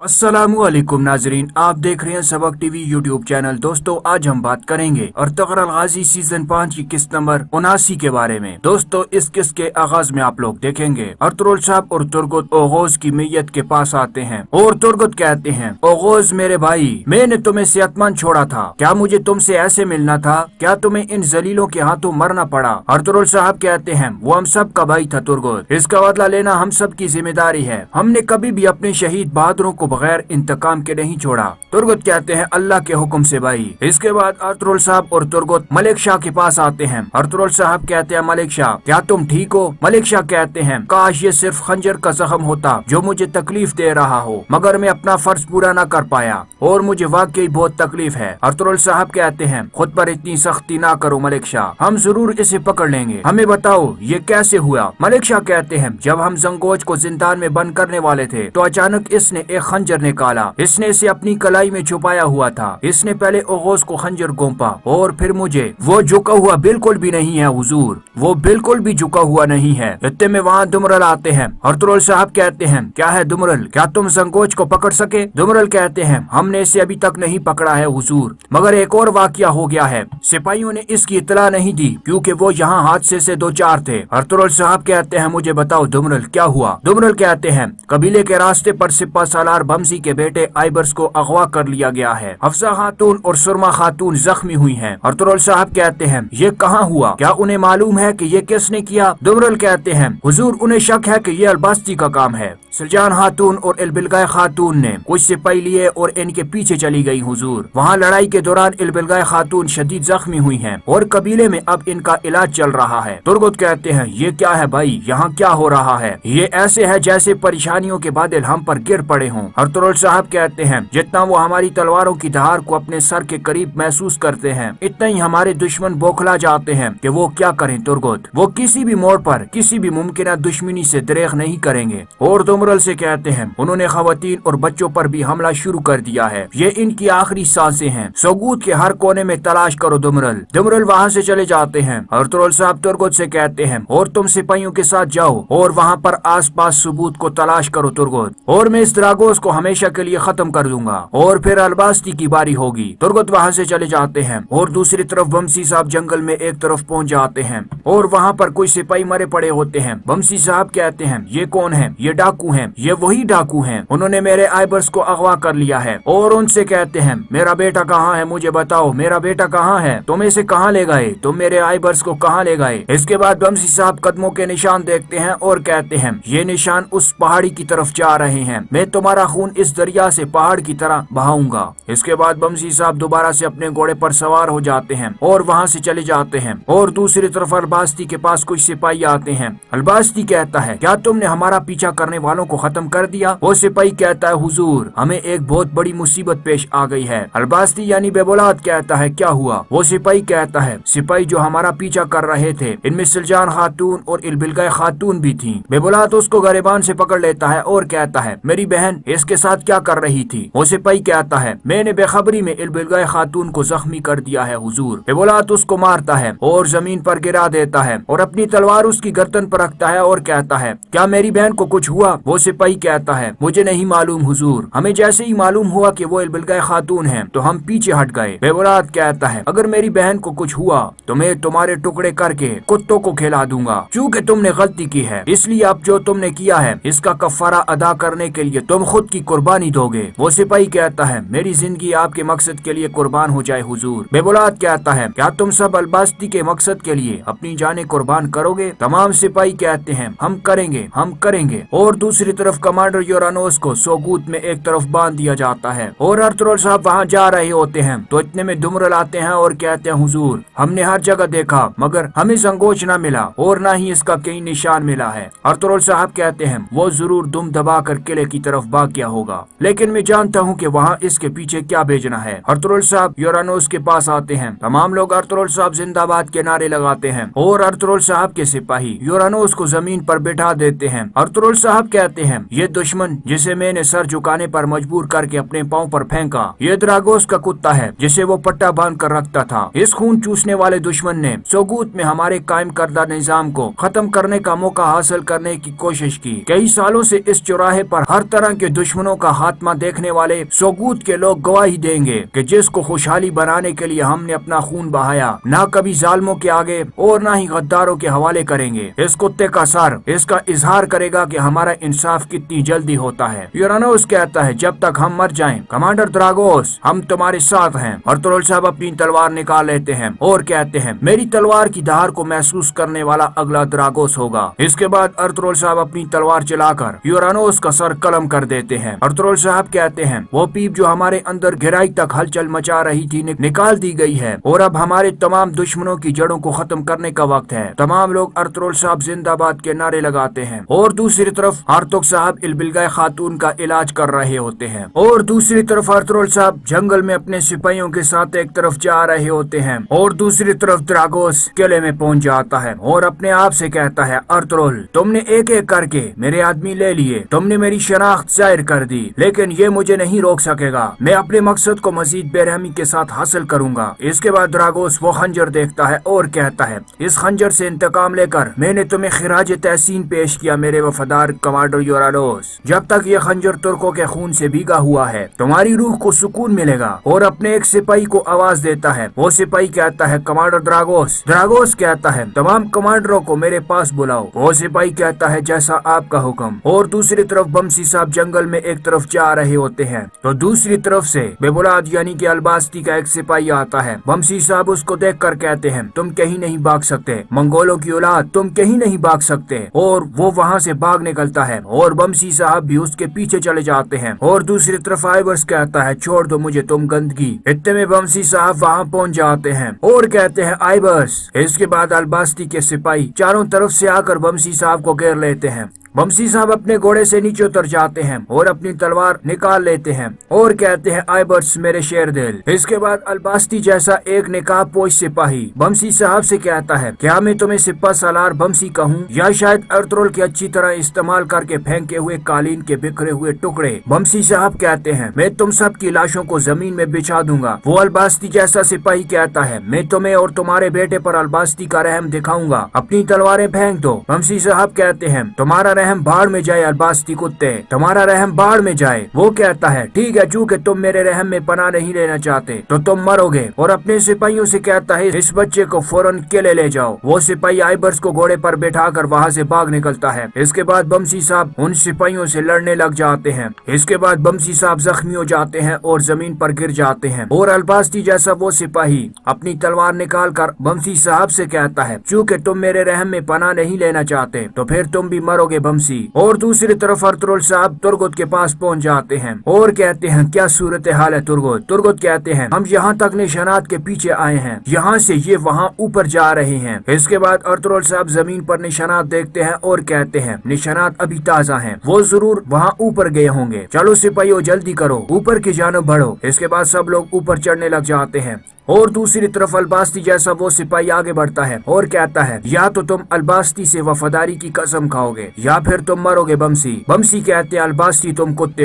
अस्सलामुअलैकुम नाजरीन, आप देख रहे हैं सबक टीवी यूट्यूब चैनल। दोस्तों, आज हम बात करेंगे अर्तुगरुल गाजी सीजन 5 की किस्त नंबर 79 के बारे में। दोस्तों, इस किस्त के आगाज में आप लोग देखेंगे अर्तुगरुल साहब और तुर्गुत ओगोज की मैयत के पास आते हैं और तुर्गुत कहते हैं, ओगोज मेरे भाई, मैंने तुम्हें सेहतमंद छोड़ा था, क्या मुझे तुमसे ऐसे मिलना था? क्या तुम्हें इन जलीलों के हाथों मरना पड़ा? अर्तुगरुल साहब कहते हैं, वो हम सब का भाई था तुर्गुत, इसका बदला लेना हम सब की जिम्मेदारी है। हमने कभी भी अपने शहीद बहादुरों को बगैर इंतकाम के नहीं छोड़ा। तुर्गुत कहते हैं, अल्लाह के हुक्म से भाई। इसके बाद अर्तुगरुल साहब और तुर्गुत मलिक शाह के पास आते हैं। अर्तुगरुल साहब कहते हैं, मलिक शाह, क्या तुम ठीक हो? मलिक शाह कहते हैं, काश ये सिर्फ खंजर का जख्म होता जो मुझे तकलीफ दे रहा हो, मगर मैं अपना फर्ज पूरा न कर पाया और मुझे वाकई बहुत तकलीफ है। अर्तुगरुल साहब कहते हैं, खुद पर इतनी सख्ती ना करो मलिक शाह, हम जरूर इसे पकड़ लेंगे, हमें बताओ ये कैसे हुआ? मलिक शाह कहते हैं, जब हम जंगोज को जिंदान में बंद करने वाले थे तो अचानक इसने एक खंजर निकाला। इसने इसे अपनी कलाई में छुपाया हुआ था। इसने पहले ओगोज को खंजर घोंपा और फिर मुझे। वो झुका हुआ बिल्कुल भी नहीं है हुजूर, वो बिल्कुल भी झुका हुआ नहीं है। इतने में वहाँ दुमरल आते हैं। अर्तुगरुल साहब कहते हैं, क्या है दुमरल, क्या तुम जंगोज को पकड़ सके? दुमरल कहते हैं, हमने इसे अभी तक नहीं पकड़ा है हुजूर, मगर एक और वाकया हो गया है। सिपाहियों ने इसकी इतला नहीं दी क्योंकि वो यहाँ हादसे से दो चार थे। अर्तुगरुल साहब कहते हैं, मुझे बताओ दुमरल, क्या हुआ? दुमरल कहते हैं, कबीले के रास्ते पर सिपा सालार बमसी के बेटे आइबर्स को अगवा कर लिया गया है। हफ्सा खातून और सुरमा खातून जख्मी हुई हैं। अर्तुगरुल साहब कहते हैं, ये कहाँ हुआ? क्या उन्हें मालूम है कि ये किसने किया? दुमरल कहते हैं, हुजूर, उन्हें शक है कि ये अलबास्ती का काम है। सुलजान खातून और इलबिलगाय खातून ने कुछ सिपाही लिए और इनके पीछे चली गई हुजूर। वहाँ लड़ाई के दौरान इलबिलगाय खातून शदीद जख्मी हुई हैं और कबीले में अब इनका इलाज चल रहा है। तुर्गुत कहते हैं, ये क्या है भाई, यहाँ क्या हो रहा है? ये ऐसे है जैसे परेशानियों के बादल हम पर गिर पड़े हों। अर्तुगरुल साहब कहते हैं, जितना वो हमारी तलवारों की धार को अपने सर के करीब महसूस करते हैं, इतना ही हमारे दुश्मन बौखला जाते हैं कि वो क्या करें तुर्गुत। वो किसी भी मोड़ पर किसी भी मुमकिन दुश्मनी से दरेग नहीं करेंगे। और दुमरल से कहते हैं, उन्होंने खवातीन और बच्चों पर भी हमला शुरू कर दिया है, ये इनकी आखिरी सांसें हैं। सबूत के हर कोने में तलाश करो दुमरल। दुमरल वहाँ से चले जाते हैं। अर्तुगरुल साहब तुर्गुत से कहते हैं, और तुम सिपाहियों के साथ जाओ और वहाँ पर आस पास सबूत को तलाश करो तुर्गुत, और मैं इस द्रागोस को हमेशा के लिए खत्म कर दूंगा और फिर अलबास्ती की बारी होगी। तुर्गुत वहाँ से चले जाते हैं और दूसरी तरफ बमसी साहब जंगल में एक तरफ पहुँच जाते हैं और वहाँ पर कोई सिपाही मरे पड़े होते हैं। बमसी साहब कहते हैं, ये कौन है? ये डाकू हैं, ये वही डाकू हैं, उन्होंने मेरे आइबर्स को अगवा कर लिया है। और उनसे कहते हैं, मेरा बेटा कहाँ है? मुझे बताओ, मेरा बेटा कहाँ है? तुम इसे कहाँ ले गए? तुम मेरे आइबर्स को कहाँ ले गए? इसके बाद बमसी साहब कदमों के निशान देखते हैं और कहते हैं, ये निशान उस पहाड़ी की तरफ जा रहे हैं, मैं तुम्हारा खून इस दरिया से पहाड़ की तरह बहाऊंगा। इसके बाद बमसी साहब दोबारा से अपने घोड़े पर सवार हो जाते हैं और वहाँ से चले जाते हैं। और दूसरी तरफ अलबास्ती के पास कुछ सिपाही आते हैं। अलबास्ती कहता है, क्या तुमने हमारा पीछा करने वालों को खत्म कर दिया? वो सिपाही कहता है, हुजूर, हमें एक बहुत बड़ी मुसीबत पेश आ गई है। अलबास्ती यानी बेबुलात कहता है, क्या हुआ? वो सिपाही कहता है, सिपाही जो हमारा पीछा कर रहे थे इनमें सुलजान खातून और इलबिलगाय खातून भी थी। बेबुलात उसको गरेबान से पकड़ लेता है और कहता है, मेरी बहन इसके साथ क्या कर रही थी? वो सिपाही कहता है, मैंने बेखबरी में इलबिलगाय खातून को जख्मी कर दिया है हुजूर। बेबुलात उसको मारता है और जमीन पर गिरा देता है और अपनी तलवार उसकी गर्दन पर रखता है और कहता है, क्या मेरी बहन को कुछ हुआ? वो सिपाही कहता है, मुझे नहीं मालूम हुजूर, हमें जैसे ही मालूम हुआ कि वो इलबिलगाय खातून हैं तो हम पीछे हट गए। बेबुलात कहता है, अगर मेरी बहन को कुछ हुआ तो मैं तुम्हारे टुकड़े करके कुत्तों को खिला दूंगा। चूँकि तुमने गलती की है इसलिए अब जो तुमने किया है इसका कफारा अदा करने के लिए तुम खुद की कुर्बानी दोगे। वो सिपाही कहता है, मेरी जिंदगी आपके मकसद के लिए कुर्बान हो जाए हुजूर। बेबुलात कहता है, क्या तुम सब अलबास्ती के मकसद के लिए अपनी जानें कुर्बान करोगे? तमाम सिपाही कहते हैं, हम करेंगे, हम करेंगे। और दूसरी तरफ कमांडर योरानोस को सोगूत में एक तरफ बांध दिया जाता है और अर्तुगरुल साहब वहाँ जा रहे होते हैं तो इतने में दुमरल आते हैं और कहते हैं, हुजूर, हमने हर जगह देखा मगर हमें जंगोज न मिला और न ही इसका कहीं निशान मिला है। अर्तुगरुल साहब कहते हैं, वो जरूर दुम दबा कर किले की तरफ भाग गया होगा, लेकिन मैं जानता हूँ कि वहाँ इसके पीछे क्या भेजना है। अर्तुगरुल साहब योरानोस के पास आते हैं। तमाम लोग अर्तुगरुल साहब जिंदाबाद के नारे लगाते हैं और अर्तुगरुल साहब के सिपाही योरानोस को जमीन पर बैठा देते हैं। अर्तुगरुल साहब कहते कहते हैं, ये दुश्मन जिसे मैंने सर झुकाने पर मजबूर करके अपने पाँव पर फेंका, ये द्रागोस का कुत्ता है जिसे वो पट्टा बांध कर रखता था। इस खून चूसने वाले दुश्मन ने सोगूत में हमारे कायम करदा निजाम को खत्म करने का मौका हासिल करने की कोशिश की। कई सालों से इस चौराहे पर हर तरह के दुश्मनों का खात्मा देखने वाले सोगूत के लोग गवाही देंगे कि जिसको खुशहाली बनाने के लिए हमने अपना खून बहाया, ना कभी जालिमों के आगे और ना ही गद्दारों के हवाले करेंगे। इस कुत्ते का सर इसका इजहार करेगा कि हमारा इंसाफ कितनी जल्दी होता है। यूरानोस कहता है, जब तक हम मर जाएं, कमांडर द्रागोस हम तुम्हारे साथ हैं। अर्तुगरुल साहब अपनी तलवार निकाल लेते हैं और कहते हैं, मेरी तलवार की धार को महसूस करने वाला अगला द्रागोस होगा। इसके बाद अर्तुगरुल साहब अपनी तलवार चलाकर यूरानोस का सर कलम कर देते हैं। अर्तुगरुल साहब कहते हैं, वो पीप जो हमारे अंदर गहराई तक हलचल मचा रही थी निकाल दी गई है और अब हमारे तमाम दुश्मनों की जड़ों को खत्म करने का वक्त है। तमाम लोग अर्तुगरुल साहब जिंदाबाद के नारे लगाते हैं और दूसरी तरफ अर्तुग साहब इल्बिलगाय खातून का इलाज कर रहे होते हैं और दूसरी तरफ अर्तुगरुल साहब जंगल में अपने सिपाहियों के साथ एक तरफ जा रहे होते हैं और दूसरी तरफ द्रागोस किले में पहुंच जाता है और अपने आप से कहता है, अर्तुगरुल तुमने एक एक करके मेरे आदमी ले लिए, तुमने मेरी शनाख्त जाहिर कर दी, लेकिन ये मुझे नहीं रोक सकेगा। मैं अपने मकसद को मजीद बेरहमी के साथ हासिल करूंगा। इसके बाद द्रागोस वो खंजर देखता है और कहता है, इस खंजर से इंतकाम लेकर मैंने तुम्हें खिराज तहसीन पेश किया मेरे वफादार कमांडर यूरानोस। जब तक ये खंजर तुर्कों के खून से भीगा हुआ है, तुम्हारी रूह को सुकून मिलेगा। और अपने एक सिपाही को आवाज देता है। वो सिपाही कहता है, कमांडर द्रागोस। द्रागोस कहता है, तमाम कमांडरों को मेरे पास बुलाओ। वो सिपाही कहता है, जैसा आपका हुक्म। और दूसरी तरफ बमसी साहब जंगल में एक तरफ जा रहे होते हैं तो दूसरी तरफ से बेबुलाद यानी कि अलबास्ती का एक सिपाही आता है। बमसी साहब उसको देख कर कहते हैं, तुम कहीं नहीं भाग सकते, मंगोलों की औलाद तुम कहीं नहीं भाग सकते। और वो वहाँ से भाग निकलता है और बमसी साहब भी उसके पीछे चले जाते हैं। और दूसरी तरफ आइबर्स कहता है, छोड़ दो मुझे तुम गंदगी। इतने में बमसी साहब वहाँ पहुँच जाते हैं और कहते हैं, आइबर्स। इसके बाद अलबास्ती के सिपाही चारों तरफ से आकर बमसी साहब को घेर लेते हैं। बमसी साहब अपने घोड़े से नीचे उतर जाते हैं और अपनी तलवार निकाल लेते हैं और कहते हैं, आइबर्स मेरे शेर दिल। इसके बाद अलबास्ती जैसा एक निकाब पोश सिपाही बमसी साहब से कहता है, क्या मैं तुम्हें सिपा सालार बमसी कहूँ या शायद अर्तुगरुल के अच्छी तरह इस्तेमाल करके फेंके हुए कालीन के बिखरे हुए टुकड़े। बमसी साहब कहते हैं, मैं तुम सब की लाशों को जमीन में बिछा दूंगा। वो अलबास्ती जैसा सिपाही कहता है, मैं तुम्हें और तुम्हारे बेटे पर अलबास्ती का रहम दिखाऊंगा, अपनी तलवारें फेंक दो। बमसी साहब कहते हैं, तुम्हारा रहम बाढ़ में जाए अलबास्ती कुत्ते, तुम्हारा रहम बाढ़ में जाए। वो कहता है, ठीक है, चूंकि तुम मेरे रहम में पनाह नहीं लेना चाहते तो तुम मरोगे। और अपने सिपाहियों से कहता है, इस बच्चे को फौरन किले ले जाओ। वो सिपाही आइबर्स को घोड़े पर बैठाकर वहाँ से भाग निकलता है। इसके बाद बमसी साहब उन सिपाहियों से लड़ने लग जाते हैं। इसके बाद बमसी साहब जख्मी हो जाते हैं और जमीन पर गिर जाते हैं और अलबास्ती जैसा वो सिपाही अपनी तलवार निकाल कर बमसी साहब से कहता है, चूंकि तुम मेरे रहम में पनाह नहीं लेना चाहते तो फिर तुम भी मरोगे बमसी। और दूसरी तरफ अर्तुगरुल साहब तुर्गुत के पास पहुंच जाते हैं और कहते हैं, क्या सूरत हाल है तुर्गुत। तुर्गुत कहते हैं, हम यहाँ तक निशानात के पीछे आए हैं, यहाँ से ये वहाँ ऊपर जा रहे हैं। इसके बाद अर्तुगरुल साहब जमीन पर निशानात देखते हैं और कहते हैं, निशानात अभी ताजा हैं, वो जरूर वहाँ ऊपर गए होंगे। चलो सिपाहियों जल्दी करो, ऊपर की जानब बढ़ो। इसके बाद सब लोग ऊपर चढ़ने लग जाते हैं और दूसरी तरफ अलबास्ती जैसा वो सिपाही आगे बढ़ता है और कहता है, या तो तुम अलबास्ती से वफादारी की कसम खाओगे या फिर तुम मरोगे बमसी। बमसी कहते हैं, अलबास्ती तुम कुत्ते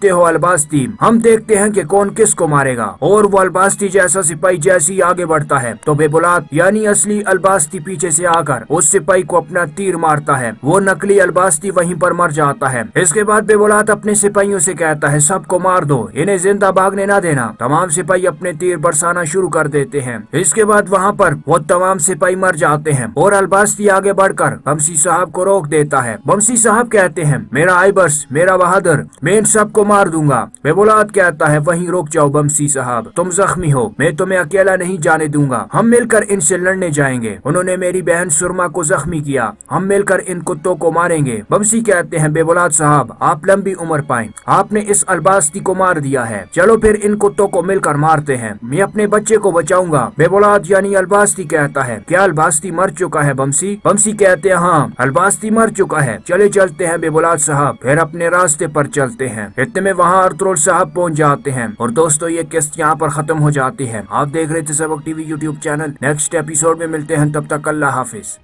हो अलबास्ती, हम देखते हैं कि कौन किसको मारेगा। और वो अलबास्ती जैसा सिपाही जैसे ही आगे बढ़ता है तो बेबुलाद यानी असली अलबास्ती पीछे से आकर उस सिपाही को अपना तीर मारता है। वो नकली अलबास्ती वहीं पर मर जाता है। इसके बाद बेबुलाद अपने सिपाहियों से कहता है, सबको मार दो, इन्हें जिंदा भागने ना देना। तमाम सिपाही अपने तीर बरसाना शुरू कर देते हैं। इसके बाद वहाँ पर वो तमाम सिपाही मर जाते हैं और अलबास्ती आगे बढ़कर बमसी साहब को रोक देता है। बमसी साहब कहते हैं, मेरा आइबर्स, मेरा बहादुर, मैं इन सबको मार दूंगा। बेबुलाद कहता है, वहीं रुक जाओ बमसी साहब, तुम जख्मी हो, मैं तुम्हें अकेला नहीं जाने दूंगा, हम मिलकर इनसे लड़ने जाएंगे। उन्होंने मेरी बहन सुरमा को जख्मी किया, हम मिलकर इन कुत्तों को मारेंगे। बमसी कहते हैं, बेबुलाद साहब आप लंबी उम्र पाएं, आपने इस अलबास्ती को मार दिया है, चलो फिर इन कुत्तों को मिलकर मारते हैं, मैं अपने बच्चे को बचाऊंगा। बेबुलाद यानी अलबास्ती कहता है, क्या अलबास्ती मर चुका है बमसी। बमसी कहते हैं, हाँ अलबास्ती मर चुका है, चले चलते हैं बेबुलाद साहब, फिर अपने रास्ते पर चलते हैं। इतने में वहाँ अर्तुगरुल साहब पहुँच जाते हैं और दोस्तों ये किस्त यहाँ पर खत्म हो जाती है। आप देख रहे थे सबक TV YouTube channel. Next episode में मिलते हैं, तब तक अल्लाह हाफिज।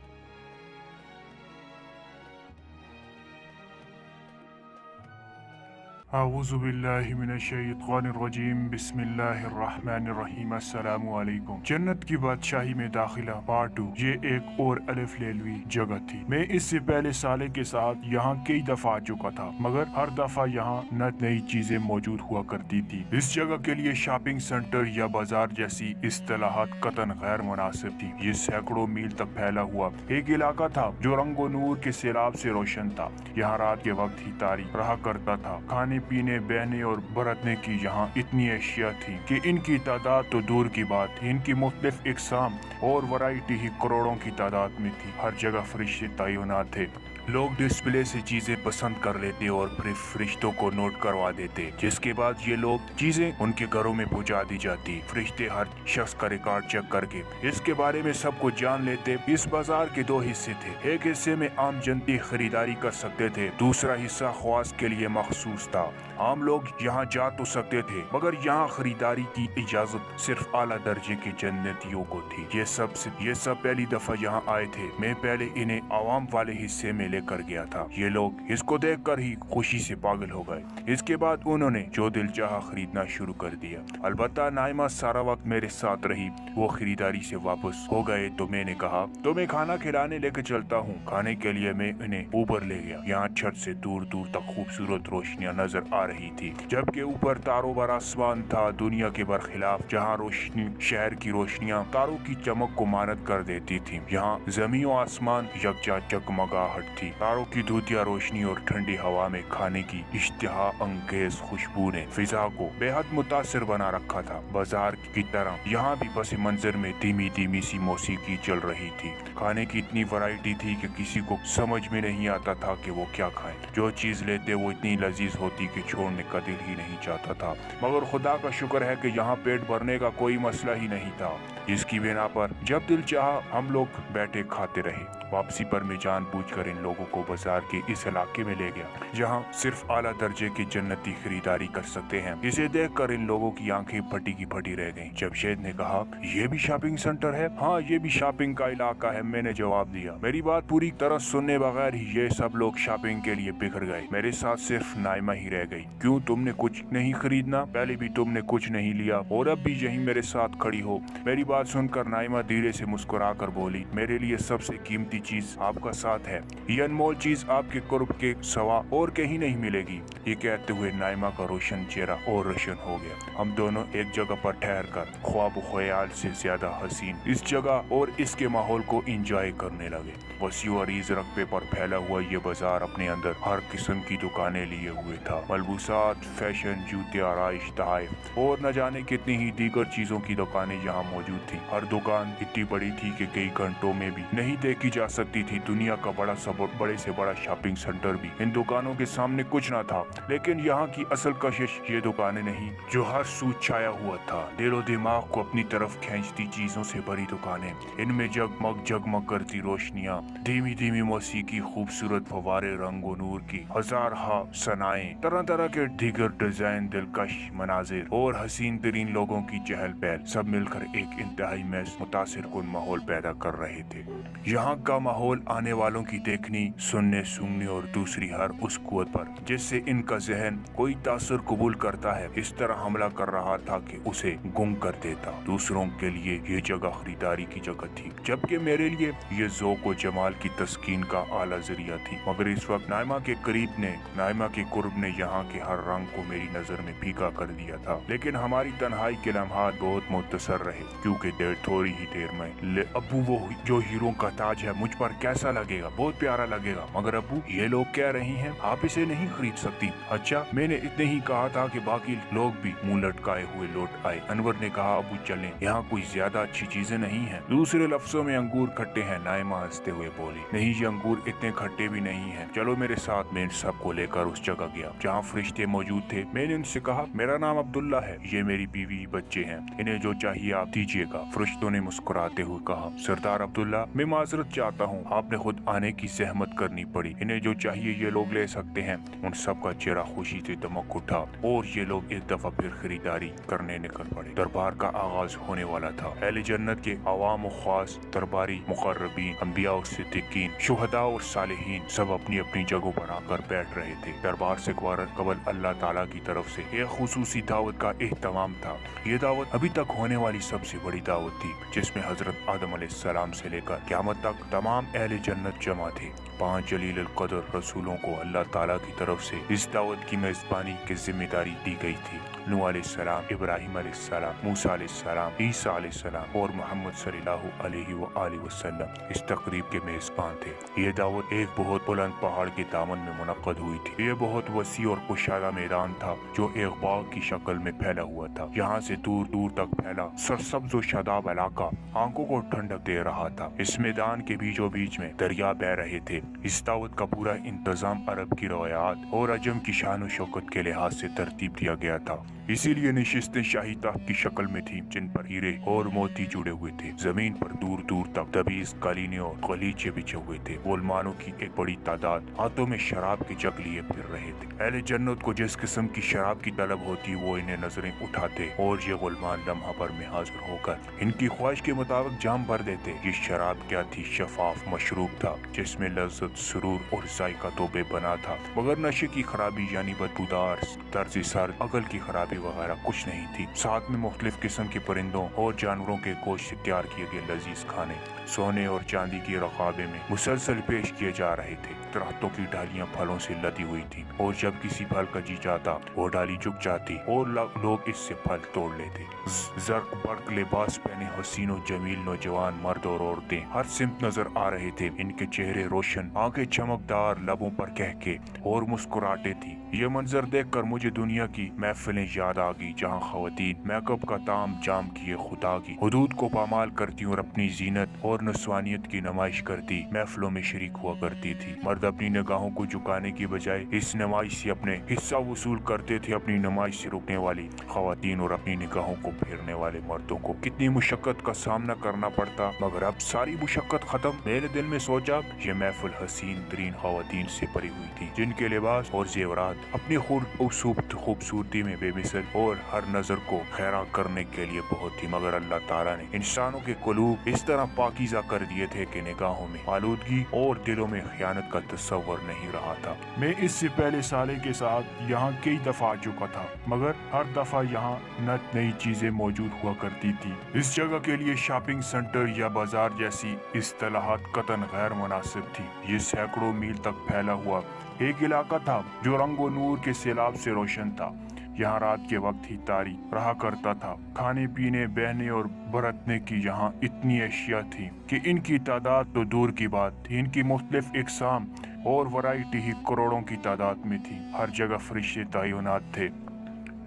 आऊज़ुबिल्लाहिमिनश्शैतानिर्रजीम बिस्मिल्लाहिर्रहमानिर्रहीम अस्सलामु अलैकुम। जन्नत की बादशाही में दाखिला पार्ट 2। ये एक और अलिफ लेलवी जगह थी। मैं इससे पहले साले के साथ यहाँ कई दफा आ चुका था, मगर हर दफा यहाँ न नई चीजें मौजूद हुआ करती थी। इस जगह के लिए शॉपिंग सेंटर या बाजार जैसी इस्तेलाहात कतन गैर मुनासिब थी। ये सैकड़ों मील तक फैला हुआ एक इलाका था जो रंगो नूर के सैलाब से रोशन था। यहाँ रात के वक्त ही तारीख रहा करता था। खाने पीने, बहने और बरतने की यहाँ इतनी अशिया थी कि इनकी तादाद तो दूर की बात, इनकी मुख्तलिफ इकसाम और वैरायटी ही करोड़ों की तादाद में थी। हर जगह फरिश्ते तैनात थे। लोग डिस्प्ले से चीजें पसंद कर लेते और फिर फरिश्तों को नोट करवा देते, जिसके बाद ये लोग चीजें उनके घरों में पहुंचा दी जाती। फरिश्ते हर शख्स का रिकॉर्ड चेक करके इसके बारे में सब कुछ जान लेते। इस बाजार के दो हिस्से थे। एक हिस्से में आम जनता खरीदारी कर सकते थे, दूसरा हिस्सा ख्वास के लिए मखसूस था। आम लोग यहाँ जा तो सकते थे, मगर यहाँ खरीदारी की इजाजत सिर्फ आला दर्जे के जन्नतियों को थी। ये सब पहली दफा यहाँ आए थे। मैं पहले इन्हें आवाम वाले हिस्से में लेकर गया था। ये लोग इसको देखकर ही खुशी से पागल हो गए। इसके बाद उन्होंने जो दिल चाहा खरीदना शुरू कर दिया। अलबत्ता नाइमा सारा वक्त मेरे साथ रही। वो खरीदारी से वापस हो गए तो मैंने कहा, तुम्हें खाना खिलाने लेकर चलता हूँ। खाने के लिए मैं इन्हें ऊपर ले गया। यहाँ छत से दूर दूर तक खूबसूरत रोशनियां नजर आ रही थी, जबकि ऊपर तारों भरा आसमान था। दुनिया के बरखिलाफ जहाँ रोशनी शहर की रोशनियां तारों की चमक को मानद कर देती थी, यहाँ जमीन और आसमान यकजा जगमगाहट थी। तारों की दूधिया रोशनी और ठंडी हवा में खाने की इश्तिहा अंगेज खुशबू ने फिजा को बेहद मुतासिर बना रखा था। बाजार की तरह यहाँ भी पस मंजर में धीमी धीमी सी मौसीकी चल रही थी। खाने की इतनी वैरायटी थी कि किसी को समझ में नहीं आता था कि वो क्या खाएं। जो चीज लेते वो इतनी लजीज होती कि छोड़ने का दिल ही नहीं चाहता था। मगर खुदा का शुक्र है कि यहाँ पेट भरने का कोई मसला ही नहीं था, जिसकी बिना पर जब दिल चाहा हम लोग बैठे खाते रहे। वापसी पर मैं जानबूझकर इन लोगों को बाजार के इस इलाके में ले गया, जहाँ सिर्फ आला दर्जे की जन्नती खरीदारी कर सकते हैं। इसे देखकर इन लोगों की आंखें फटी की फटी रह गईं। जमशेद ने कहा, ये भी शॉपिंग सेंटर है? हाँ, ये भी शॉपिंग का इलाका है, मैंने जवाब दिया। मेरी बात पूरी तरह सुनने बगैर ही ये सब लोग शॉपिंग के लिए बिखर गए। मेरे साथ सिर्फ नाइमा ही रह गई। क्यों, तुमने कुछ नहीं खरीदना? पहले भी तुमने कुछ नहीं लिया और अब भी यही मेरे साथ खड़ी हो। मेरी बात सुनकर नाइमा धीरे से मुस्कुरा कर बोली, मेरे लिए सबसे कीमती चीज आपका साथ है। ये अनमोल चीज आपके कुर्ब के सवा और कहीं नहीं मिलेगी। ये कहते हुए नाइमा का रोशन चेहरा और रोशन हो गया। हम दोनों एक जगह पर ठहर कर ख्वाब ख्याल से ज्यादा हसीन इस जगह और इसके माहौल को एंजॉय करने लगे। वसी और अरीज रकबे पर फैला हुआ ये बाजार अपने अंदर हर किस्म की दुकानें लिए हुए था। मलबूसात, फैशन, जूते, आराइश, तोहफे और न जाने कितनी ही दीगर चीजों की दुकानें यहाँ मौजूद थी। हर दुकान इतनी बड़ी थी कि कई घंटों में भी नहीं देखी जा सकती थी। दुनिया का बड़े से बड़ा शॉपिंग सेंटर भी इन दुकानों के सामने कुछ न था। लेकिन यहाँ की असल कशिश ये दुकानें नहीं, जो हर सू छाया हुआ था। दिलो दिमाग को अपनी तरफ खींचती चीजों से भरी दुकानें, इनमें जगमग जगमग करती रोशनियां, धीमी धीमी मौसीकी, खूबसूरत फवारे, रंगो नूर की हजार सनाएं, तरह तरह के दीगर डिजाइन, दिलकश मनाजिर और हसीन तरीन लोगों की चहल पहल, सब मिलकर एक इंतहाई महज मुतासिर कुन माहौल पैदा कर रहे थे। यहाँ का माहौल आने वालों की देखनी, सुनने, सूंघने और दूसरी हर उस कुव्वत पर जिससे इनका जहन कोई तासुर कबूल करता है, इस तरह हमला कर रहा था कि उसे गुम कर देता। दूसरों के लिए ये जगह खरीदारी की जगह थी, जबकि मेरे लिए ये ज़ौक़ व जमाल की तस्कीन का आला जरिया थी। मगर इस वक्त नाइमा के कुर्ब ने यहाँ के हर रंग को मेरी नजर में फीका कर दिया था। लेकिन हमारी तन्हाई के लम्हात बहुत मुख्तसर रहे, क्योंकि थोड़ी ही देर में अबू, वो जो हीरो का ताज है मुझ पर कैसा लगेगा? बहुत प्यारा लगेगा। मगर अबू, ये लोग कह रही हैं आप इसे नहीं खरीद सकती। अच्छा, मैंने इतने ही कहा था कि बाकी लोग भी मुंह लटकाए हुए लौट आए। अनवर ने कहा, अबू चलें, यहाँ कोई ज्यादा अच्छी चीजें नहीं हैं। दूसरे लफ्जों में अंगूर खट्टे हैं। नाइमा हंसते हुए बोली, नहीं, ये अंगूर इतने खट्टे भी नहीं हैं। चलो मेरे साथ। मैं सबको लेकर उस जगह गया जहाँ फरिश्ते मौजूद थे। मैंने उनसे कहा, मेरा नाम अब्दुल्ला है, ये मेरी बीवी बच्चे हैं, इन्हें जो चाहिए आप दीजिएगा। फरिश्तों ने मुस्कुराते हुए कहा, सरदार अब्दुल्ला, मैं माजरत चाहता हूँ, आपने खुद आने की सहमत मजम्मत करनी पड़ी। इन्हें जो चाहिए ये लोग ले सकते हैं। उन सब का चेहरा खुशी से दमक उठा और ये लोग एक दफा फिर खरीदारी करने निकल पड़े। दरबार का आगाज होने वाला था। अहले जन्नत के अवाम और खास, दरबारी, मुकर्रबीन, अंबिया और सिद्दीकीन, शुहदा और सालिहीन सब अपनी अपनी जगहों पर आकर बैठ रहे थे। दरबार से कबल अल्लाह ताला की तरफ से एक खुसूसी दावत का एहतमाम था। ये दावत अभी तक होने वाली सबसे बड़ी दावत थी, जिसमें हजरत आदम अलैहिस्सलाम से लेकर क़यामत तक तमाम अहले जन्नत जमा थे। 5 जलील अल कदर रसूलों को अल्लाह ताला की तरफ से इस दावत की मेजबानी की जिम्मेदारी दी गई थी। नूह अलैहिस्सलाम, इब्राहिम अलैहिस्सलाम, मूसा अलैहिस्सलाम, ईसा अलैहिस्सलाम और मोहम्मद सल्लल्लाहु अलैहि वसल्लम इस तकरीब के मेजबान थे। ये दावत एक बहुत बुलंद पहाड़ के दामन में मुनक्कद हुई थी। ये बहुत वसी और कुशादा मैदान था जो एक बाग की शक्ल में फैला हुआ था। यहाँ से दूर दूर तक फैला सरसब्ज और शादाब इलाका आंखों को ठंडक दे रहा था। इस मैदान के बीचों बीच में दरिया बह रहे थे। इस दावत का पूरा इंतजाम अरब की रवायात और अजम की शान और शौकत के लिहाज से तरतीब दिया गया था। इसीलिए नशिस्तें शाही तख्त की शक्ल में थीं, जिन पर हीरे और मोती जुड़े हुए थे। जमीन पर दूर दूर तक तबीज, कालीने और गलीचे बिछे हुए थे। गुलमानों की एक बड़ी तादाद हाथों में शराब के जग लिए फिर रहे थे। अहले जन्नत को जिस किस्म की शराब की तलब होती वो इन्हें नजरें उठाते और ये गुलमान लम्हा पर में हाजिर होकर इनकी ख्वाहिश के मुताबिक जाम भर देते। ये शराब क्या थी? शफाफ मशरूब था जिसमें लज्जत, सुरूर और जायका तो बेपनाह था, मगर नशे की खराबी यानी बदबूदार, तर्ज सर, अकल की खराबी वगैरह कुछ नहीं थी। साथ में मुख्तलिफ किस्म के परिंदों और जानवरों के गोश्त से तैयार किए गए लजीज खाने सोने और चांदी की रकाबे में मुसलसल पेश किए जा रहे थे। दरख्तों की डालियां फलों से लदी हुई थी और जब किसी फल का जी जाता वो डाली झुक जाती और लोग इससे फल तोड़ लेते। जर्क बर्क लिबास पहने हसीन और जमील नौजवान मर्द और औरतें हर सिमत नजर आ रहे थे। इनके चेहरे रोशन, आंखें चमकदार, लबों पर कहके और मुस्कुराते थी। ये मंजर देखकर मुझे दुनिया की महफिलें याद आ गई, जहाँ खवातीन मेकअप का ताम जाम किए खुदा की हुदूद को पामाल करती और अपनी जीनत और नस्वानियत की नुमाइश करती महफिलों में शरीक हुआ करती थी। मर्द अपनी निगाहों को झुकाने की बजाय इस नुमाइश से अपने हिस्सा वसूल करते थे। अपनी नुमाइश से रुकने वाली खवातीन और अपनी निगाहों को फेरने वाले मर्दों को कितनी मुशक्कत का सामना करना पड़ता, मगर अब सारी मुशक्कत खत्म। मेरे दिल में सोचा ये महफिल हसीन तरीन खवातीन से भरी हुई थी, जिनके लिबास और जेवरात अपनी खूबसूरती में बेमिसल और हर नजर को खैरा करने के लिए बहुत थी। मगर अल्लाह ताला ने इंसानों के कुलूब इस तरह पाकीज़ा कर दिए थे कि निगाहों में आलूदगी और दिलों में खयानत का तस्वर नहीं रहा था। मैं इससे पहले साले के साथ यहाँ कई दफा आ चुका था, मगर हर दफा यहाँ नई चीजें मौजूद हुआ करती थी। इस जगह के लिए शॉपिंग सेंटर या बाजार जैसी इस्तेलाहात कतन गैर मुनासिब थी। ये सैकड़ों मील तक फैला हुआ एक इलाका था जो रंगो नूर के सैलाब से रोशन था। यहाँ रात के वक्त ही तारी रहा करता था। खाने पीने, बहने और बरतने की यहाँ इतनी अशिया थी कि इनकी तादाद तो दूर की बात थी, इनकी मुख्तलिफ इकसाम और वैरायटी ही करोड़ों की तादाद में थी। हर जगह फरिश्ते तैनात थे।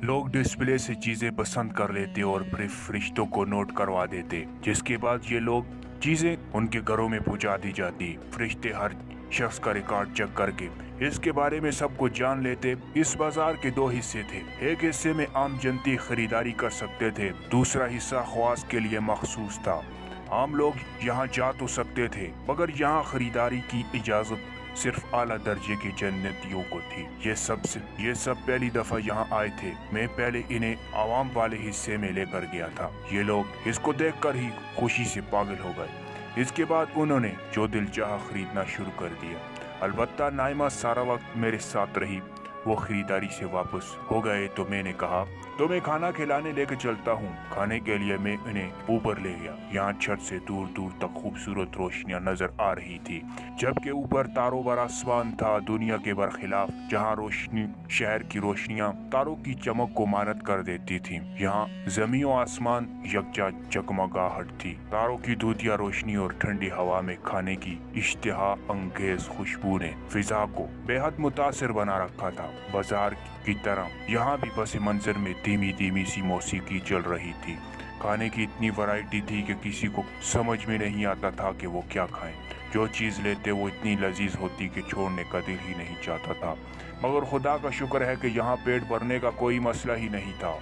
लोग डिस्प्ले से चीजें पसंद कर लेते और फिर फरिश्तों को नोट करवा देते, जिसके बाद ये लोग चीजें उनके घरों में पहुंचा दी जाती। फरिश्ते हर शख्स का रिकॉर्ड चेक करके इसके बारे में सब कुछ जान लेते। इस बाजार के 2 हिस्से थे। एक हिस्से में आम जनती खरीदारी कर सकते थे, दूसरा हिस्सा ख्वास के लिए मखसूस था। आम लोग यहाँ जा तो सकते थे, मगर यहाँ खरीदारी की इजाजत सिर्फ आला दर्जे के जन्नतियों को थी। ये सब पहली दफा यहाँ आए थे। मैं पहले इन्हें आवाम वाले हिस्से में लेकर गया था। ये लोग इसको देखकर ही खुशी से पागल हो गए। इसके बाद उन्होंने जो दिल चाहा खरीदना शुरू कर दिया। अलबत्ता नाइमा सारा वक्त मेरे साथ रही। वो खरीदारी से वापस हो गए तो मैंने कहा तो मैं खाना खिलाने लेकर चलता हूँ। खाने के लिए मैं उन्हें ऊपर ले गया। यहाँ छत से दूर दूर तक खूबसूरत रोशनियाँ नजर आ रही थी, जबकि ऊपर तारों भरा आसमान था। दुनिया के बरखिलाफ जहाँ रोशनी शहर की रोशनियाँ तारों की चमक को मानद कर देती थी, यहाँ जमीन और आसमान यकजा जगमगाहट थी। तारों की दूधिया रोशनी और ठंडी हवा में खाने की इश्तिहा अंगेज खुशबू ने फिजा को बेहद मुतासिर बना रखा था। बाजार की तरह यहाँ भी पस मंजर में धीमी धीमी सी मौसीकी चल रही थी। खाने की इतनी वैरायटी थी कि किसी को समझ में नहीं आता था कि वो क्या खाएं। जो चीज़ लेते वो इतनी लजीज होती कि छोड़ने का दिल ही नहीं चाहता था। मगर खुदा का शुक्र है कि यहाँ पेट भरने का कोई मसला ही नहीं था,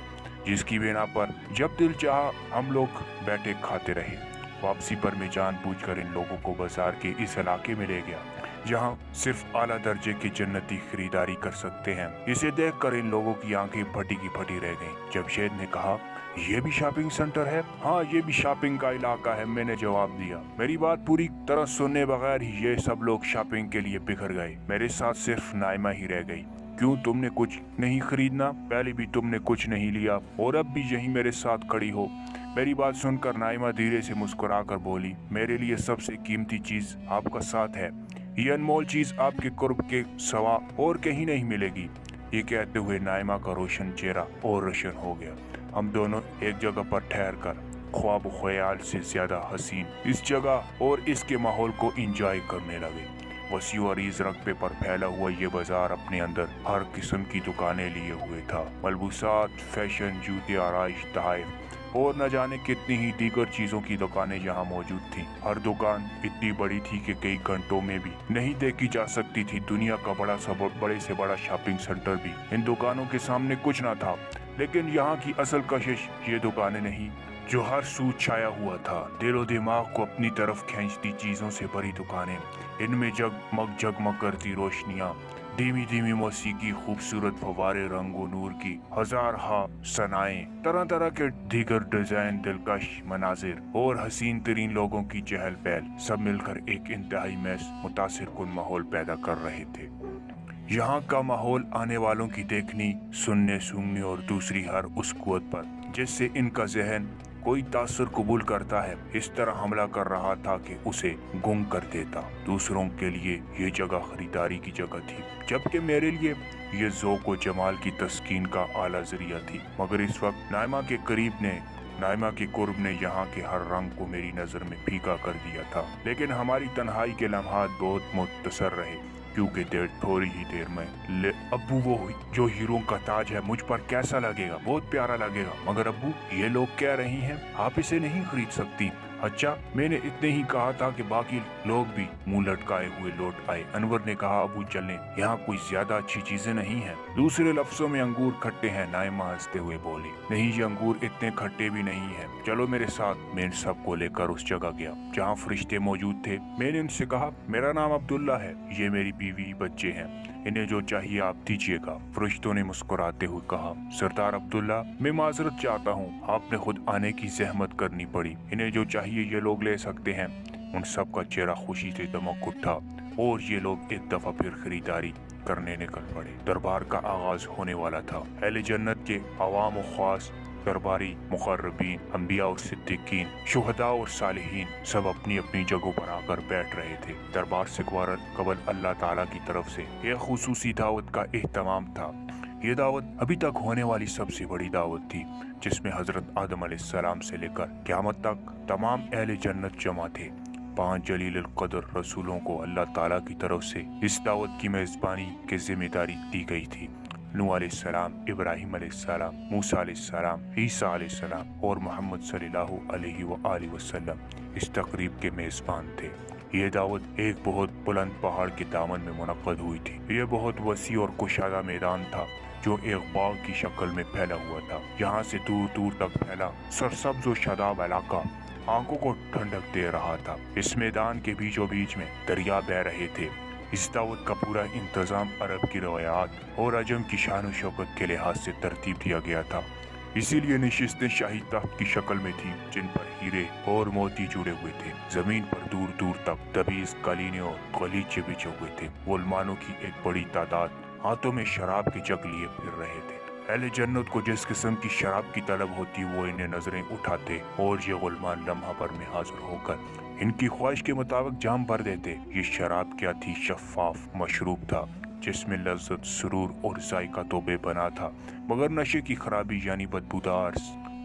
जिसकी बिना पर जब दिल चाहा हम लोग बैठे खाते रहे। वापसी पर मैं जानबूझकर इन लोगों को बाजार के इस इलाके में ले गया जहां सिर्फ आला दर्जे के जन्नती खरीदारी कर सकते हैं। इसे देखकर इन लोगों की आंखें फटी की फटी रह गईं। जमशेद ने कहा, ये भी शॉपिंग सेंटर है? हाँ, ये भी शॉपिंग का इलाका है, मैंने जवाब दिया। मेरी बात पूरी तरह सुनने बगैर ही ये सब लोग शॉपिंग के लिए बिखर गए। मेरे साथ सिर्फ नाइमा ही रह गई। क्यों, तुमने कुछ नहीं खरीदना? पहले भी तुमने कुछ नहीं लिया और अब भी यही मेरे साथ खड़ी हो। मेरी बात सुनकर नाइमा धीरे से मुस्कुराकर बोली, मेरे लिए सबसे कीमती चीज आपका साथ है। ये अनमोल चीज आपके कुर्ब के सिवा और कहीं नहीं मिलेगी। ये कहते हुए नाइमा का रोशन चेहरा और रोशन हो गया। हम दोनों एक जगह पर ठहर कर ख्वाब ख्याल से ज्यादा हसीन इस जगह और इसके माहौल को एंजॉय करने लगे। वसी और अरीज रकबे पर फैला हुआ ये बाजार अपने अंदर हर किस्म की दुकानें लिए हुए था। मलबूसात, फैशन, जूते, आराइश, तोहफे और न जाने कितनी ही दीगर चीजों की दुकानें यहाँ मौजूद थीं। हर दुकान इतनी बड़ी थी कि कई घंटों में भी नहीं देखी जा सकती थी। दुनिया का बड़े से बड़ा शॉपिंग सेंटर भी इन दुकानों के सामने कुछ न था। लेकिन यहाँ की असल कशिश ये दुकानें नहीं जो हर सू छाया हुआ था। दिलो दिमाग को अपनी तरफ खींचती चीजों से भरी दुकानें, इनमें जगमग करती रोशनियां, धीमी धीमी मौसीकी, खूबसूरत फवारे, रंग व नूर की हजार सनाएं, तरह तरह के दीगर डिजाइन, दिलकश मनाजिर और हसीन तरीन लोगों की चहल पहल, सब मिलकर एक इंतहाई मुतासिर कुन माहौल पैदा कर रहे थे। यहाँ का माहौल आने वालों की देखनी, सुनने, सूंघने और दूसरी हर उस कुव्वत पर जिससे इनका जहन कोई तासुर कबूल करता है, इस तरह हमला कर रहा था कि उसे गुम कर देता। दूसरों के लिए ये जगह खरीदारी की जगह थी, जबकि मेरे लिए ये ज़ौक़ व जमाल की तस्कीन का आला जरिया थी। मगर इस वक्त नाइमा के कुर्ब ने यहाँ के हर रंग को मेरी नज़र में फीका कर दिया था। लेकिन हमारी तन्हाई के लम्हात बहुत मुख्तसर रहे, क्योंकि थोड़ी ही देर में अब्बू, वो जो हीरो का ताज है मुझ पर कैसा लगेगा? बहुत प्यारा लगेगा। मगर अब्बू, ये लोग कह रही हैं आप इसे नहीं खरीद सकती। अच्छा, मैंने इतने ही कहा था कि बाकी लोग भी मुंह लटकाए हुए लौट आए। अनवर ने कहा, अबू चलें, यहाँ कोई ज्यादा अच्छी चीजें नहीं हैं। दूसरे लफ्जों में, अंगूर खट्टे हैं। नाइमा हंसते हुए बोली, नहीं, ये अंगूर इतने खट्टे भी नहीं हैं। चलो मेरे साथ। मैं इन सबको लेकर उस जगह गया जहाँ फरिश्ते मौजूद थे। मैंने उनसे कहा, मेरा नाम अब्दुल्ला है, ये मेरी बीवी बच्चे हैं, इन्हें जो चाहिए आप दीजिएगा। फरिश्तों ने मुस्कुराते हुए कहा, सरदार अब्दुल्ला, मैं माजरत चाहता हूँ, आपने खुद आने की जहमत करनी पड़ी। इन्हें जो चाहिए ये लोग ले सकते हैं। उन सब का चेहरा खुशी से दमक उठा और ये लोग एक दफा फिर खरीदारी करने निकल पड़े। दरबार का आगाज होने वाला था। अहले जन्नत के अवाम व खास, दरबारी, मुकर्रबीन, अंबिया और सिद्दीकीन, शुहदा और सालिहीन सब अपनी अपनी जगहों पर आकर बैठ रहे थे। दरबार से कबल अल्लाह ताला की तरफ से एक खुसूसी दावत का एहतमाम था। ये दावत अभी तक होने वाली सबसे बड़ी दावत थी, जिसमें हजरत आदम अलैहिस्सलाम से लेकर क़यामत तक तमाम अहले जन्नत जमा थे। 5 जलील क़द्र रसूलों को अल्लाह ताला की तरफ से इस दावत की मेज़बानी की जिम्मेदारी दी गई थी। नूह अलैहिस्सलाम, इब्राहिम अलैहिस्सलाम, मूसा अलैहिस्सलाम, ईसा अलैहिस्सलाम और मोहम्मद सल्लल्लाहु अलैहि वसल्लम इस तकरीब के मेज़बान थे। ये दावत एक बहुत बुलंद पहाड़ के दामन में मुनक्कद हुई थी। ये बहुत वसी और कुशादा मैदान था जो एक बाग की शक्ल में फैला हुआ था। यहाँ से दूर दूर तक फैला सरसब्ज और शादाब इलाका आंखों को ठंडक दे रहा था। इस मैदान के बीचों बीच में दरिया बह रहे थे। इस दावत का पूरा इंतजाम अरब की रवायात और अजम की शान और शौकत के लिहाज से तरतीब दिया गया था। इसीलिए नशिस्तें शाही तख्त की शक्ल में थी, जिन पर हीरे और मोती जुड़े हुए थे। जमीन पर दूर दूर तक तबीज, कालीने और गलीचे बिछे हुए थे। गुलमानों की एक बड़ी तादाद हाथों में शराब के जग लिए फिर रहे थे। अहले जन्नत को जिस किस्म की शराब की तलब होती, वो इन्हें नजरें उठाते और ये गुलमान लम्हा पर में हाजिर होकर इनकी ख्वाहिश के मुताबिक जाम भर देते। ये शराब क्या थी? शफाफ मशरूब था, जिसमें लज्जत, सुरूर और जायका तो बेपनाह था, मगर नशे की खराबी यानी बदबूदार,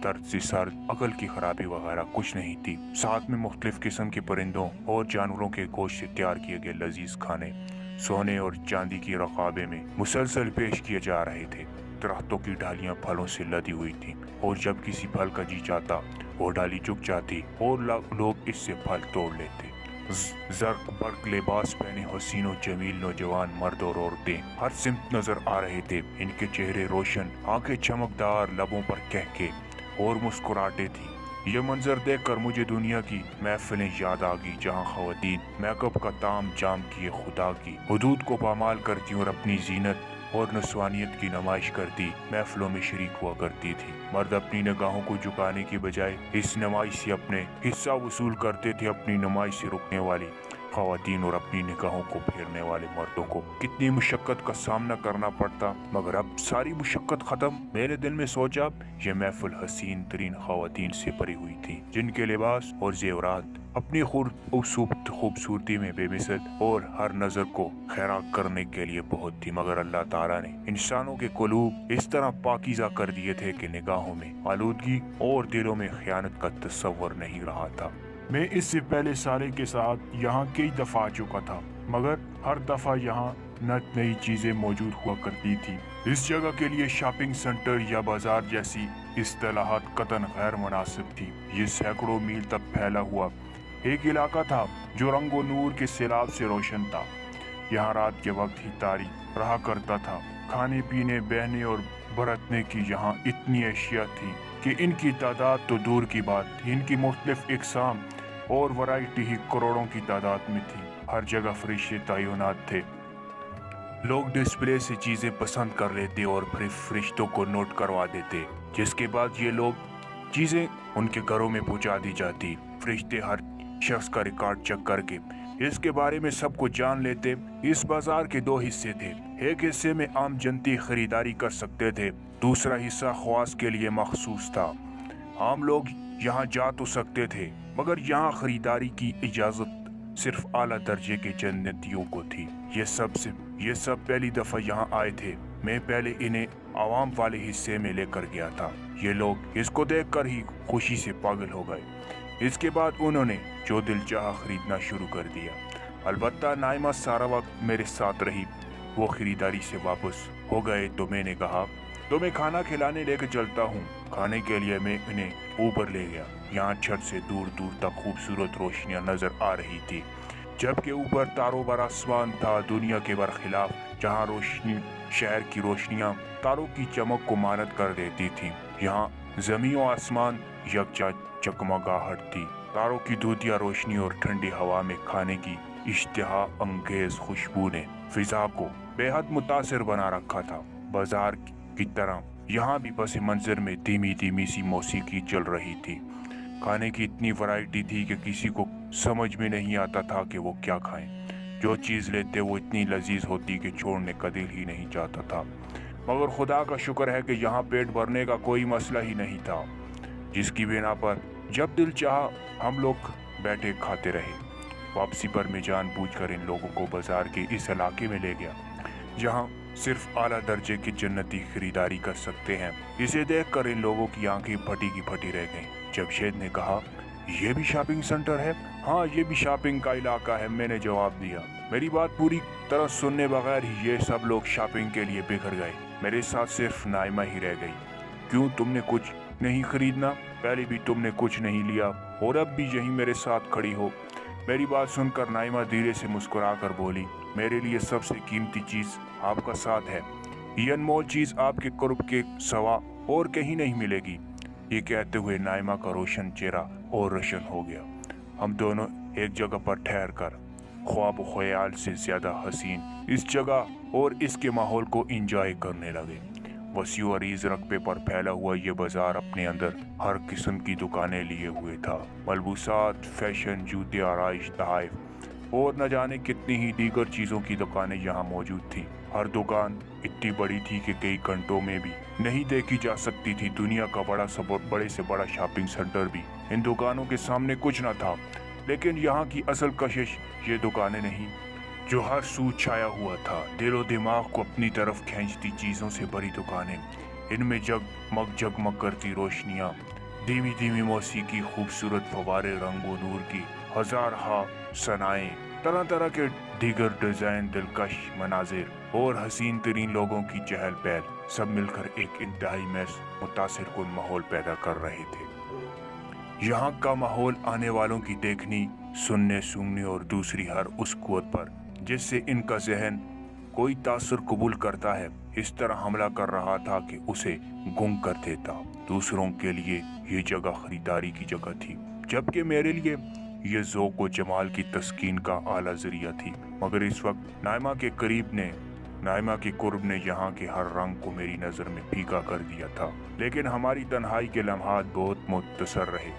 दर्द से सर्द, अकल की खराबी वगैरह कुछ नहीं थी। साथ में मुख्तलिफ किस्म के परिंदों और जानवरों के गोश्त से तैयार किए गए लजीज खाने सोने और चांदी की रकाबे में मुसलसल पेश किए जा रहे थे। दरख्तों की डालियां फलों से लदी हुई थीं और जब किसी फल का जी चाहता वो डाली झुक जाती और लोग इससे फल तोड़ लेते। जर्क बर्क लिबास पहने हसीन और जमील नौजवान मर्द और औरतें हर सिमत नजर आ रहे थे। इनके चेहरे रोशन, आंखें चमकदार, लबों पर कहके और मुस्कुराहटें थी। ये मंजर देखकर मुझे दुनिया की महफिलें याद आ गई, जहाँ खवातीन मेकअप का ताम जाम किए खुदा की हुदूद को पामाल करती और अपनी जीनत और नस्वानियत की नुमाइश करती महफिलों में शरीक हुआ करती थी। मर्द अपनी निगाहों को झुकाने की बजाय इस नुमाइश से अपने हिस्सा वसूल करते थे। अपनी नुमाइश से रुकने वाली खवातीन और अपनी निगाहों को फेरने वाले मर्दों को कितनी मुशक्कत का सामना करना पड़ता, मगर अब सारी मुशक्कत खत्म। मेरे दिल में सोचा, ये महफिल हसीन तरीन खवातीन से भरी हुई थी, जिनके लिबास और जेवरात अपनी खूबसूरती में बेमिसल और हर नजर को खैराक करने के लिए बहुत थी। मगर अल्लाह ताला ने इंसानों के कुलूब इस तरह पाकीज़ा कर दिए थे कि निगाहों में आलूदगी और दिलों में खयानत का तस्वर नहीं रहा था। मैं इससे पहले साले के साथ यहाँ कई दफ़ा आ चुका था, मगर हर दफ़ा यहाँ नई चीज़ें मौजूद हुआ करती थी। इस जगह के लिए शॉपिंग सेंटर या बाजार जैसी इस्तिलाहात कतन गैर मुनासिब थी। ये सैकड़ों मील तक फैला हुआ एक इलाका था जो रंगो नूर के सैलाब से रोशन था। यहाँ रात के वक्त ही तारीख रहा करता था। खाने पीने, बहने और बरतने की यहाँ इतनी अशिया थी कि इनकी तादाद तो दूर की बात थी, इनकी मुख्तलिफ इकसाम और वैरायटी ही करोड़ों की तादाद में थी। हर जगह फरिश्ते तैनात थे। लोग डिस्प्ले से चीज़ें पसंद कर लेते और फिर फरिश्तों को नोट करवा देते, जिसके बाद ये लोग चीज़ें उनके घरों में पहुंचा दी जाती। फरिश्ते हर शख्स का रिकॉर्ड चेक करके इसके बारे में सब कुछ जान लेते। इस बाजार के दो हिस्से थे। एक हिस्से में आम जनती खरीदारी कर सकते थे, दूसरा हिस्सा ख्वास के लिए मखसूस था। आम लोग यहाँ जा तो सकते थे, मगर यहाँ खरीदारी की इजाज़त सिर्फ आला दर्जे के जन्नतियों को थी। ये सब पहली दफ़ा यहाँ आए थे। मैं पहले इन्हें आवाम वाले हिस्से में लेकर गया था। ये लोग इसको देखकर ही खुशी से पागल हो गए। इसके बाद उन्होंने जो दिल चाहा खरीदना शुरू कर दिया। अलबत्ता नाइमा सारा वक्त मेरे साथ रही। वो खरीदारी से वापस हो गए तो मैंने कहा, तो मैं खाना खिलाने लेकर चलता हूँ। खाने के लिए मैं इन्हें ऊपर ले गया। यहाँ छत से दूर दूर तक खूबसूरत रोशनियाँ नजर आ रही थी, जबकि ऊपर तारों भरा आसमान था, दुनिया के बरखिलाफ, जहाँ रोशनी शहर की रोशनियाँ तारों की चमक को मानद कर देती थी। यहाँ ज़मीन और आसमान यकजा चकमगाहट थी। तारों की दूधिया रोशनी और ठंडी हवा में खाने की इश्तिहा अंगेज खुशबू ने फिजा को बेहद मुतासिर बना रखा था। बाजार की तरह यहाँ भी पस मंजर में धीमी धीमी सी मौसीकी चल रही थी। खाने की इतनी वैरायटी थी कि किसी को समझ में नहीं आता था कि वो क्या खाएं। जो चीज़ लेते वो इतनी लजीज होती कि छोड़ने का दिल ही नहीं चाहता था। मगर खुदा का शुक्र है कि यहाँ पेट भरने का कोई मसला ही नहीं था, जिसकी बिना पर जब दिल चाहा हम लोग बैठे खाते रहे। वापसी पर मैं जानबूझकर इन लोगों को बाजार के इस इलाके में ले गया, जहाँ सिर्फ आला दर्जे की जन्नती खरीदारी कर सकते हैं। इसे देखकर इन लोगों की आंखें फटी की फटी रह गईं। जमशेद ने कहा, ये भी शॉपिंग सेंटर है? हाँ, ये भी शॉपिंग का इलाका है, मैंने जवाब दिया। मेरी बात पूरी तरह सुनने बगैर ही ये सब लोग शॉपिंग के लिए बिखर गए। मेरे साथ सिर्फ नाइमा ही रह गई। क्यों, तुमने कुछ नहीं खरीदना? पहले भी तुमने कुछ नहीं लिया और अब भी यही मेरे साथ खड़ी हो। मेरी बात सुनकर नाइमा धीरे से मुस्कुराकर बोली, मेरे लिए सबसे कीमती चीज़ आपका साथ है। ये अनमोल चीज़ आपके कुर्ब के सवा और कहीं नहीं मिलेगी। ये कहते हुए नाइमा का रोशन चेहरा और रोशन हो गया। हम दोनों एक जगह पर ठहर कर ख्वाब ख्याल से ज़्यादा हसीन इस जगह और इसके माहौल को एंजॉय करने लगे। वसी और अरीज रकबे पर फैला हुआ ये बाजार अपने अंदर हर किस्म की दुकानें लिए हुए था। मलबूसात, फैशन, जूते, आराइश, तहाइफ और न जाने कितनी ही दीगर चीज़ों की दुकानें यहाँ मौजूद थी। हर दुकान इतनी बड़ी थी कि कई घंटों में भी नहीं देखी जा सकती थी। दुनिया का बड़े से बड़ा शॉपिंग सेंटर भी इन दुकानों के सामने कुछ न था। लेकिन यहाँ की असल कशिश ये दुकानें नहीं, जो हर सू छाया हुआ था। दिलो दिमाग को अपनी तरफ खींचती चीज़ों से भरी दुकानें, इनमें जगमग करती रोशनियाँ, धीमी धीमी मौसीकी, खूबसूरत फवारे, रंगो नूर की हजार सनाएं, तरह तरह के दीगर डिज़ाइन, दिलकश मनाजिर और हसीन तरीन लोगों की चहल पहल, सब मिलकर एक इंतहाई मुतासिर कुन माहौल पैदा कर रहे थे। यहाँ का माहौल आने वालों की देखनी, सुनने, सूंघने और दूसरी हर उस कुव्वत पर जिससे इनका जहन कोई तासुर कबूल करता है इस तरह हमला कर रहा था कि उसे गुम कर देता। दूसरों के लिए ये जगह खरीदारी की जगह थी, जबकि मेरे लिए ये ज़ौक़ व जमाल की तस्कीन का आला ज़रिया थी। मगर इस वक्त नाइमा के कुर्ब ने यहाँ के हर रंग को मेरी नज़र में फीका कर दिया था। लेकिन हमारी तन्हाई के लम्हात बहुत मुख्तसर रहे,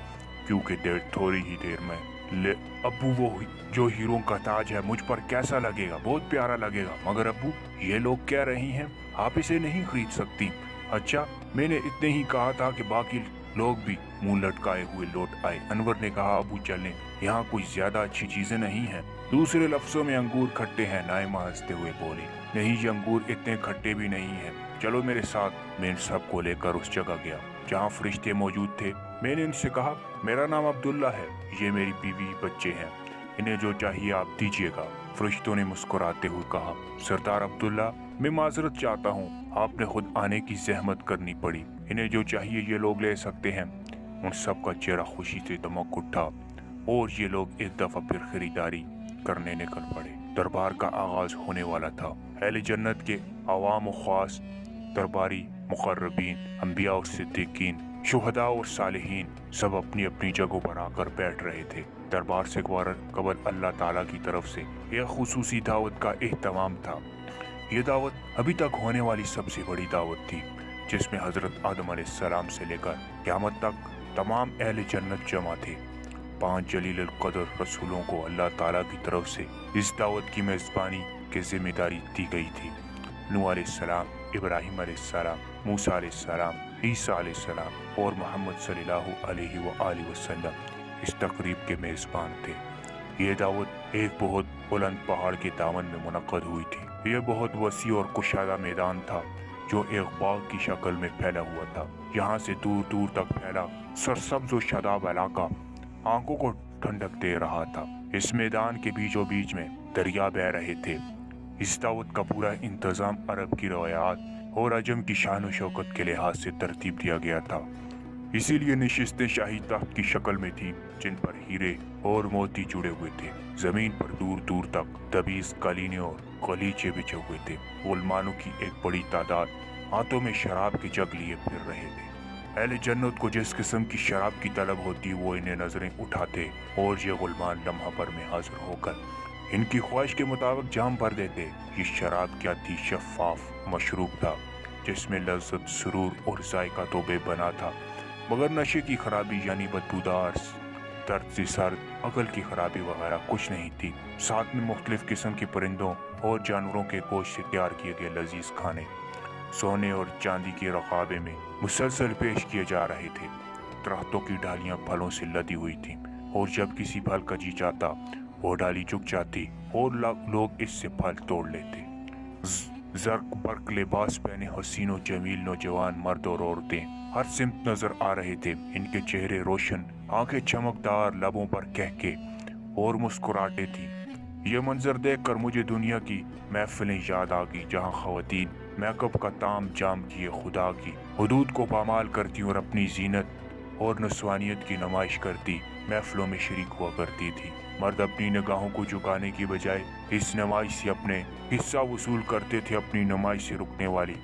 क्योंकि थोड़ी ही देर में अब्बू वो जो हीरो का ताज है मुझ पर कैसा लगेगा, बहुत प्यारा लगेगा। मगर अब्बू ये लोग कह रही हैं आप इसे नहीं खरीद सकती। अच्छा, मैंने इतने ही कहा था कि बाकी लोग भी मुंह लटकाए हुए लौट आए। अनवर ने कहा अबू चलें, यहाँ कोई ज्यादा अच्छी चीजें नहीं हैं। दूसरे लफ्जों में अंगूर खट्टे हैं। नाइमा हंसते हुए बोली, नहीं ये अंगूर इतने खट्टे भी नहीं हैं, चलो मेरे साथ। मैं इन सबको लेकर उस जगह गया जहाँ फरिश्ते मौजूद थे। मैंने इनसे कहा मेरा नाम अब्दुल्ला है, ये मेरी बीवी बच्चे हैं, इन्हें जो चाहिए आप दीजिएगा। फरिश्तों ने मुस्कुराते हुए कहा, सरदार अब्दुल्ला मैं माजरत चाहता हूँ, आपने खुद आने की जहमत करनी पड़ी, इन्हें जो चाहिए ये लोग ले सकते हैं। उन सब का चेहरा खुशी से दमक उठा और ये लोग एक दफा फिर खरीदारी करने निकल पड़े। दरबार का आगाज होने वाला था। अहले जन्नत के अवाम व ख़ास, दरबारी, मुक़र्रबीन, अंबिया और सिद्दीकीन, शुहदा और सालिहीन सब अपनी अपनी जगहों पर आकर बैठ रहे थे। दरबार से कबल अल्लाह ताला की तरफ से एक खुसूसी दावत का एहतमाम था। ये दावत अभी तक होने वाली सबसे बड़ी दावत थी, जिसमें हजरत आदम अलैहिस्सलाम से लेकर क़यामत तक तमाम अहले जन्नत जमा थे। 5 जलील कदर रसूलों को अल्लाह ताला की तरफ से इस दावत की मेज़बानी की जिम्मेदारी दी गई थी। नूह अलैहिस्सलाम, इब्राहिम अलैहिस्सलाम, मूसा अलैहिस्सलाम, ईसा अलैहिस्सलाम और मोहम्मद सल्लल्लाहु अलैहि वसल्लम इस तकरीब के मेज़बान थे। ये दावत एक बहुत बुलंद पहाड़ के दामन में मुनक्कद हुई थी। यह बहुत वसी और कुशादा मैदान था जो एक बाग की शक्ल में फैला हुआ था। यहाँ से दूर दूर तक फैला सरसब्ज और शादाब इलाका आंखों को ठंडक दे रहा था। इस मैदान के बीचों बीच में दरिया बह रहे थे। इस दावत का पूरा इंतजाम अरब की रवायात और अजम की शान व शौकत के लिहाज से तरतीब दिया गया था। इसीलिए नशिस्तें शाही तख्त की शक्ल में थी, जिन पर हीरे और मोती जुड़े हुए थे। जमीन पर दूर दूर तक तबीज कालीने और गलीचे बिछे हुए थे। गुलमानों की एक बड़ी तादाद हाथों में शराब के जग लिए फिर रहे थे। अहले जन्नत को जिस किस्म की शराब की तलब होती वो इन्हें नजरें उठाते और ये गुलमान लम्हा पर में हाजिर होकर इनकी ख्वाहिश के मुताबिक जाम भर देते। ये शराब क्या थी? शफाफ मशरूब था, जिसमें लज्जत, सुरूर और जायका तो बेबना था, मगर नशे की खराबी यानी बदबूदार, दर्द से सर्द, अकल की खराबी वगैरह कुछ नहीं थी। साथ में मुख्तलिफ किस्म के परिंदों और जानवरों के गोश्त से तैयार किए गए लजीज खाने सोने और चांदी के रकाबे में मुसलसल पेश किए जा रहे थे। दरख्तों की डालियां फलों से लदी हुई थीं और जब किसी फल का जी चाहता वो डाली झुक जाती और लोग इससे फल तोड़ लेते। जर्क बर्क लिबास पहने हसीनो जमील नौजवान मर्द और औरतें हर सिमत नजर आ रहे थे। इनके चेहरे रोशन, आंखें चमकदार, लबों पर कहके और मुस्कुराहटें थी। ये मंजर देखकर मुझे दुनिया की महफिलें याद आ गई, जहाँ खवातीन मेकअप का ताम जाम किए खुदा की हुदूद को पामाल करती और अपनी जीनत और नस्वानियत की नुमाइश करती महफिलों में शरीक हुआ करती थी। मर्द अपनी निगाहों को झुकाने की बजाय इस नुमाइश से अपने हिस्सा वसूल करते थे। अपनी नुमाइश से रुकने वाली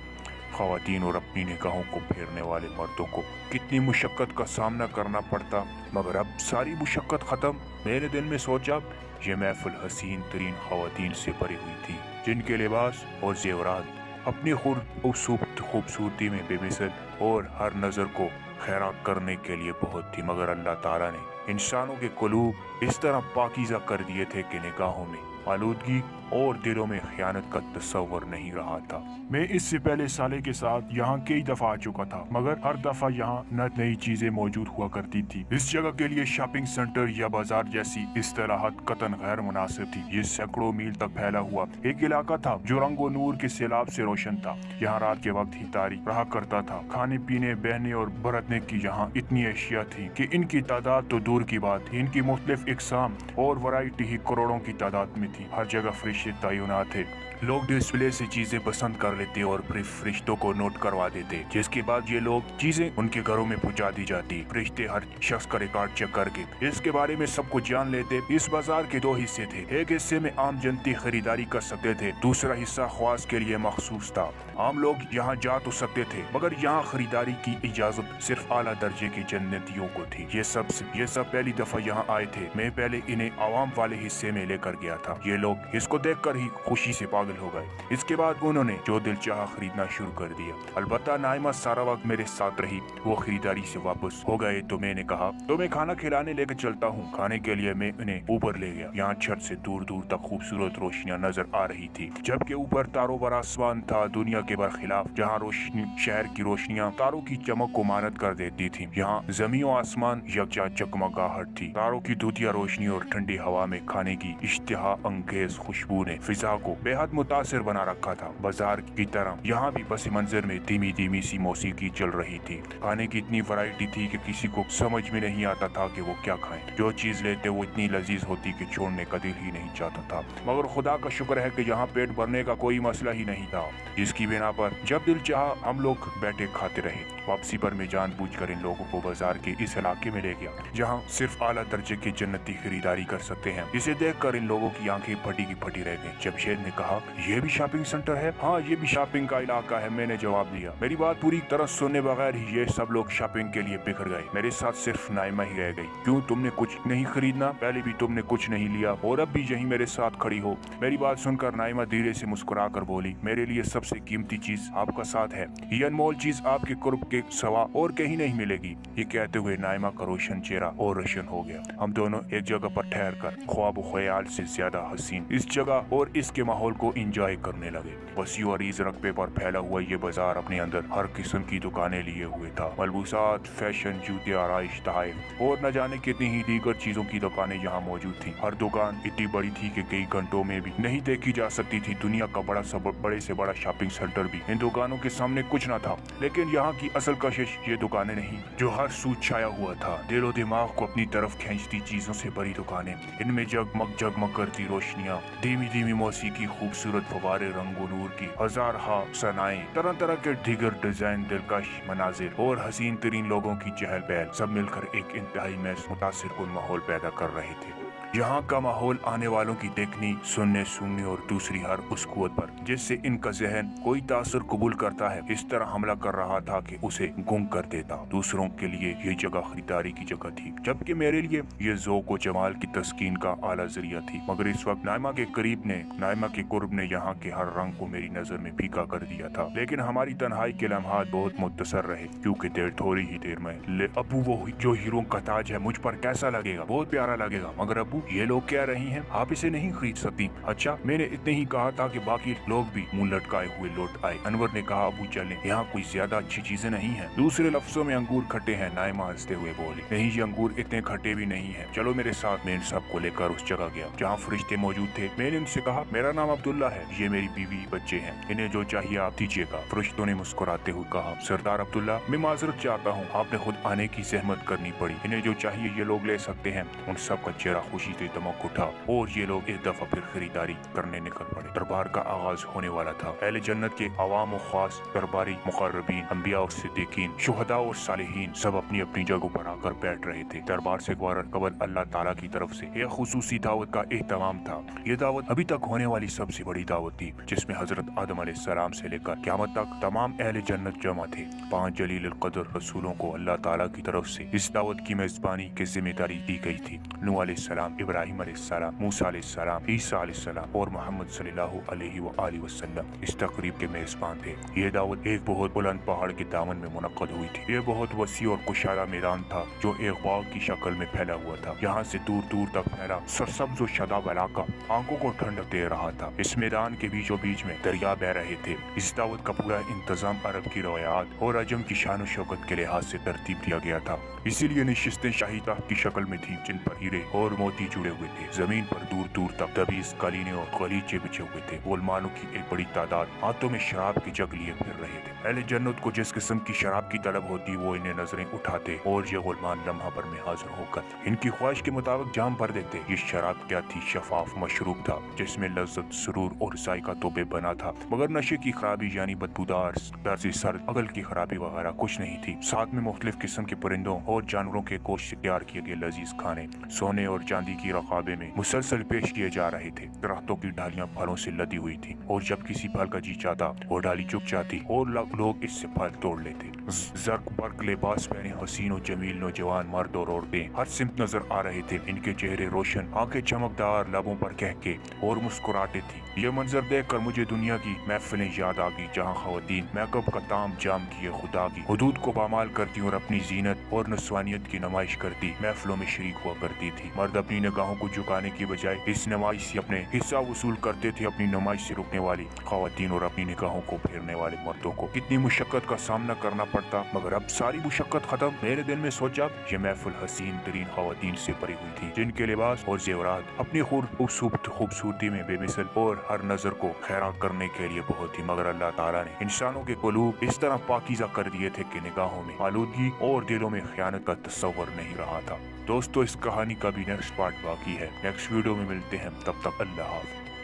खवातीन और अपनी निगाहों को फेरने वाले मर्दों को कितनी मुशक्कत का सामना करना पड़ता, मगर अब सारी मुशक्कत ख़त्म। मेरे दिल में सोचा ये महफिल हसीन तरीन खवातीन से भरी हुई थी, जिनके लिबास और जेवरात अपनी खूबसूरती में बेमिसल और हर नज़र को खैरात करने के लिए बहुत थी। मगर अल्लाह ताला ने इंसानों के कुलूब इस तरह पाकीज़ा कर दिए थे कि निगाहों में आलूदगी और दिलों में खयानत का तस्वर नहीं रहा था। मैं इससे पहले साले के साथ यहाँ कई दफा आ चुका था, मगर हर दफा यहाँ नई चीजें मौजूद हुआ करती थी। इस जगह के लिए शॉपिंग सेंटर या बाजार जैसी इस्तेलाहत कतन गैर मुनासिब थी। ये सैकड़ों मील तक फैला हुआ एक इलाका था जो रंग और नूर के सैलाब से रोशन था। यहाँ रात के वक्त ही तारीख रहा करता था। खाने पीने, बहने और बरतने की यहाँ इतनी अशिया थी कि इनकी तादाद तो दूर की बात, इनकी मुख्तलिफ इकसाम और वैरायटी ही करोड़ों की तादाद में थी। हर जगह फरिश्ते तैनात थे लोग डिस्प्ले से चीजें पसंद कर लेते और फिर फरिश्तों को नोट करवा देते, जिसके बाद ये लोग चीजें उनके घरों में पहुंचा दी जाती। फरिश्ते हर शख्स का रिकॉर्ड चेक करके इसके बारे में सब कुछ जान लेते। इस बाजार के 2 हिस्से थे, एक हिस्से में आम जनती खरीदारी कर सकते थे, दूसरा हिस्सा ख्वास के लिए मखसूस था। आम लोग यहाँ जा तो सकते थे, मगर यहाँ खरीदारी की इजाजत सिर्फ आला दर्जे के जन्नतियों को थी। ये सब पहली दफा यहाँ आए थे। मैं पहले इन्हें आवाम वाले हिस्से में लेकर गया था। ये लोग इसको देखकर ही खुशी से पागल हो गए। इसके बाद उन्होंने जो दिल चाहा खरीदना शुरू कर दिया। अलबत्ता नाइमा सारा वक्त मेरे साथ रही। वो खरीदारी से वापस हो गए तो मैंने कहा तो मैं खाना खिलाने लेकर चलता हूँ। खाने के लिए मैं उन्हें ऊपर ले गया। यहाँ छत से दूर दूर तक खूबसूरत रोशनियाँ नजर आ रही थी, जबकि ऊपर तारों भरा आसमान था, दुनिया के बरखिलाफ, जहाँ रोशनी शहर की रोशनियाँ तारों की चमक को मानद कर देती थी। यहाँ जमीन और आसमान यकजा चकमगाहट थी। तारों की दूधिया रोशनी और ठंडी हवा में खाने की इश्तिहा अंगेज खुशबू ने फिजा को बेहद मुतासिर बना रखा था। बाजार की तरह यहाँ भी पस मंजर में धीमी धीमी सी मौसीकी चल रही थी। खाने की इतनी वैरायटी थी कि किसी को समझ में नहीं आता था कि वो क्या खाएं। जो चीज लेते वो इतनी लजीज होती कि छोड़ने का दिल ही नहीं चाहता था। मगर खुदा का शुक्र है कि यहाँ पेट भरने का कोई मसला ही नहीं था, जिसकी बिना पर जब दिल चाहा हम लोग बैठे खाते रहे। वापसी पर मैं जानबूझकर इन लोगों को बाजार के इस इलाके में ले गया, जहाँ सिर्फ आला दर्जे के जन्नती खरीदारी कर सकते हैं। इसे देखकर इन लोगों की आंखें फटी की फटी रह गईं। जमशेद ने कहा, ये भी शॉपिंग सेंटर है? हाँ, ये भी शॉपिंग का इलाका है, मैंने जवाब दिया। मेरी बात पूरी तरह सुनने बगैर ही ये सब लोग शॉपिंग के लिए बिखर गए। मेरे साथ सिर्फ नाइमा ही रह गई। क्यों, तुमने कुछ नहीं खरीदना? पहले भी तुमने कुछ नहीं लिया और अब भी यही मेरे साथ खड़ी हो। मेरी बात सुनकर नाइमा धीरे से मुस्कुरा कर बोली, मेरे लिए सबसे कीमती चीज आपका साथ है। ये अनमोल चीज आपके कुर्ब के सवा और कहीं नहीं मिलेगी। ये कहते हुए नाइमा का रोशन चेहरा और रोशन हो गया। हम दोनों एक जगह पर ठहर कर ख्वाब ख्याल से ज्यादा हसीन इस जगह और इसके माहौल को एंजॉय करने लगे। वसी और अरीज रकबे पर फैला हुआ ये बाजार अपने अंदर हर किस्म की दुकानें लिए हुए था। मलबूसात, फैशन, जूते, आराइश, तोहफे और न जाने कितनी ही दीगर चीजों की दुकानें यहाँ मौजूद थी। हर दुकान इतनी बड़ी थी कि कई घंटों में भी नहीं देखी जा सकती थी। दुनिया का बड़े से बड़ा शॉपिंग सेंटर भी इन दुकानों के सामने कुछ न था। लेकिन यहाँ की असल कशिश ये दुकानें नहीं, जो हर सूद छाया हुआ था। दिलो दिमाग को अपनी तरफ खींचती चीजों से भरी दुकानें, इनमें जगमग करती रोशनियाँ, धीमी धीमी मौसीकी, खूबसूरत फवारे, रंगो नूर की हजार हा सनाएं, तरह तरह के दिगर डिजाइन, दिलकश मनाजिर और हसीन तरीन लोगों की चहल पहल, सब मिलकर एक इंतहाई मुतासिर कुन माहौल पैदा कर रहे थे। यहाँ का माहौल आने वालों की देखनी, सुनने और दूसरी हर उस कुव्वत पर जिससे इनका जहन कोई तासुर कबूल करता है, इस तरह हमला कर रहा था कि उसे गुम कर देता। दूसरों के लिए ये जगह खरीदारी की जगह थी, जबकि मेरे लिए ये ज़ौक़ व जमाल की तस्कीन का आला जरिया थी। मगर इस वक्त नाइमा के कुर्ब ने यहाँ के हर रंग को मेरी नजर में फीका कर दिया था। लेकिन हमारी तन्हाई के लम्हात बहुत मुख्तसर रहे, क्योंकि थोड़ी ही देर में अबू, वो जो हीरो का ताज है मुझ पर कैसा लगेगा? बहुत प्यारा लगेगा। मगर अबू, ये लोग कह रही हैं आप इसे नहीं खरीद सकती। अच्छा, मैंने इतने ही कहा था कि बाकी लोग भी मुंह लटकाए हुए लौट आए। अनवर ने कहा, अबू चलें, यहाँ कोई ज्यादा अच्छी चीजें नहीं हैं। दूसरे लफ्जों में अंगूर खट्टे हैं। नाइमा हंसते हुए बोली, नहीं, ये अंगूर इतने खट्टे भी नहीं हैं। चलो मेरे साथ। मैं इन सबको लेकर उस जगह गया जहाँ फरिश्ते मौजूद थे। मैंने उनसे कहा, मेरा नाम अब्दुल्ला है, ये मेरी बीवी बच्चे हैं, इन्हें जो चाहिए आप दीजिएगा। फरिश्तों ने मुस्कुराते हुए कहा, सरदार अब्दुल्ला, मैं माजरत चाहता हूँ, आपने खुद आने की जहमत करनी पड़ी। इन्हें जो चाहिए ये लोग ले सकते हैं। उन सब का चेहरा खुशी से दमक उठा और ये लोग एक दफा फिर खरीदारी करने निकल पड़े। दरबार का आगाज होने वाला था। अहले जन्नत के अवाम और खास, दरबारी, मुकर्रबीन, अंबिया और सिद्दीकीन, शुहदा और सालिहीन सब अपनी अपनी जगहों पर आकर बैठ रहे थे। दरबार से कबल अल्लाह ताला की तरफ से एक खुसूसी दावत का एहतमाम था। ये दावत अभी तक होने वाली सबसे बड़ी दावत थी, जिसमें हजरत आदम अलैहिस्सलाम से लेकर क़यामत तक तमाम अहले जन्नत जमा थे। 5 जलील कदर रसूलों को अल्लाह ताला की तरफ से इस दावत की मेजबानी की जिम्मेदारी दी गई थी। नूह अलैहिस्सलाम, इब्राहिम अलैहिस्सलाम, मूसा अलैहिस्सलाम, ईसा अलैहिस्सलाम और मोहम्मद सल्लल्लाहु अलैहि वसल्लम इस तकरीब के मेजबान थे। ये दावत एक बहुत बुलंद पहाड़ के दामन में मुनक्कद हुई थी। ये बहुत वसी और कुशादा मैदान था जो एक बाग की शक्ल में फैला हुआ था। यहाँ से दूर दूर तक फैला सरसब्ज और शदाब इलाका आंखों को ठंडक दे रहा था। इस मैदान के बीचों बीच में दरिया बह रहे थे। इस दावत का पूरा इंतजाम अरब की रवायात और अजम की शान शौकत के लिहाज से तरतीब दिया गया था। इसीलिए नशिस्तें शाही तख्त की शक्ल में थी, जिन पर हीरे और मोती मोती जुड़े हुए थे। जमीन पर दूर दूर तक दबीज कालीने और गलीचे बिछे हुए थे। गुलमानों की एक बड़ी तादाद हाथों में शराब की जग लिए फिर रहे थे। अहले जन्नत को जिस किस्म की शराब की तलब होती वो इन्हें नजरें उठाते और ये गुलमान लम्हा भर में हाजिर होकर इनकी ख्वाहिश के मुताबिक जाम भर देते। ये शराब क्या थी? शफाफ मशरूब था जिसमें लज्जत, सुरूर और जायका तो बेबना था, मगर नशे की खराबी यानी बदबूदार, दर्द सर्द, अकल की खराबी वगैरह कुछ नहीं थी। साथ में मुख्तलिफ किस्म के परिंदों और जानवरों के गोश्त से तैयार किए गए लजीज खाने सोने और चांदी की रकाबे में मुसलसल पेश किए जा रहे थे। दरख्तों की डालियां फलों से लदी हुई थी और जब किसी फल का जी चाहता वो डाली चुक जाती और लोग इससे फल तोड़ लेते। जर्क बर्क लिबास पहने हसीन और जमील नौजवान मर्द और औरतें हर सिमत नजर आ रहे थे। इनके चेहरे रोशन, आंखें चमकदार, लबों पर कहके और मुस्कुराते थी। ये मंजर देखकर मुझे दुनिया की महफिलें याद आ गई जहाँ खवातीन मेकअप का ताम जाम किए खुदा की हुदूद को पामाल करती और अपनी जीनत और नस्वानियत की नुमाइश करती महफिलों में शरीक हुआ करती थी। मर्द अपनी निगाहों को झुकाने की बजाय इस नुमाइश से अपने हिस्सा वसूल करते थे। अपनी नुमाइश से रुकने वाली खवातीन और अपनी निगाहों को फेरने वाले मर्दों को कितनी मुशक्कत का सामना करना पड़ता, मगर अब सारी मुशक्कत खत्म। मेरे दिल में सोचा ये महफिल हसीन तरीन खवातीन से भरी हुई थी जिनके लिबास और जेवरात अपनी खूबसूरती में बेमिसल और हर नजर को खैरा करने के लिए बहुत ही, मगर अल्लाह ताला ने इंसानों के कुलूब इस तरह पाकीज़ा कर दिए थे कि निगाहों में आलूदगी और दिलों में खयानत का तस्वर नहीं रहा था। दोस्तों, इस कहानी का भी नेक्स्ट पार्ट बाकी है। नेक्स्ट वीडियो में मिलते हैं, तब तक अल्लाह हाफ़िज़।